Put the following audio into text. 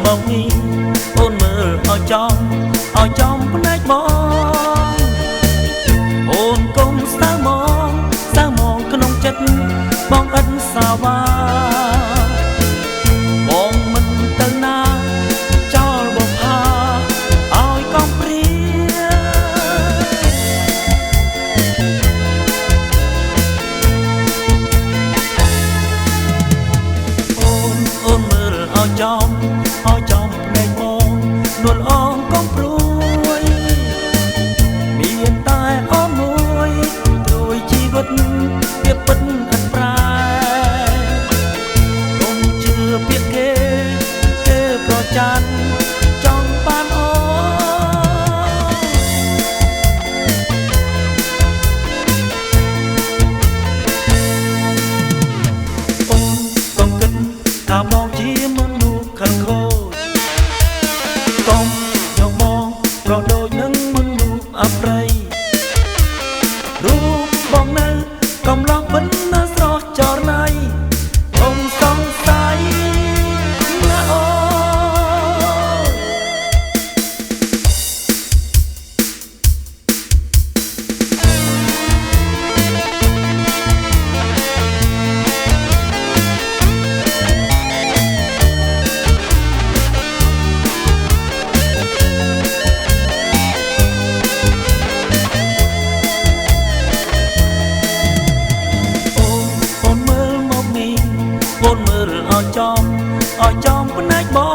មកនេះអូនមើលឲ្យចំផ្នែកបងអូនកុំសៅមកក្នុងចិត្តបងឥតសាវាបងមិនទៅណាចោលបងផាឲ្យកងព្រាអូនមើលឲ្យចំភ្នែកបងនួលអងកុំព្រួយមានតែអូនមួយត្រួយជីវិតវាពិតឥតប្រែកុំជឿពាក្យគេប្រច័ណ្ឌចង់បានអូនកុំគិតថាបងជាមនុស្សខិលខូចកុំយកបងប្រដូចនឹងមនុស្សអប្រិយរូបបងនៅកំឡោះមិននៅស្រស់ចរណៃកុំសង្ស័យណាអូអូនមើលមកនេះអូនមើលឲ្យចំផ្នែកបង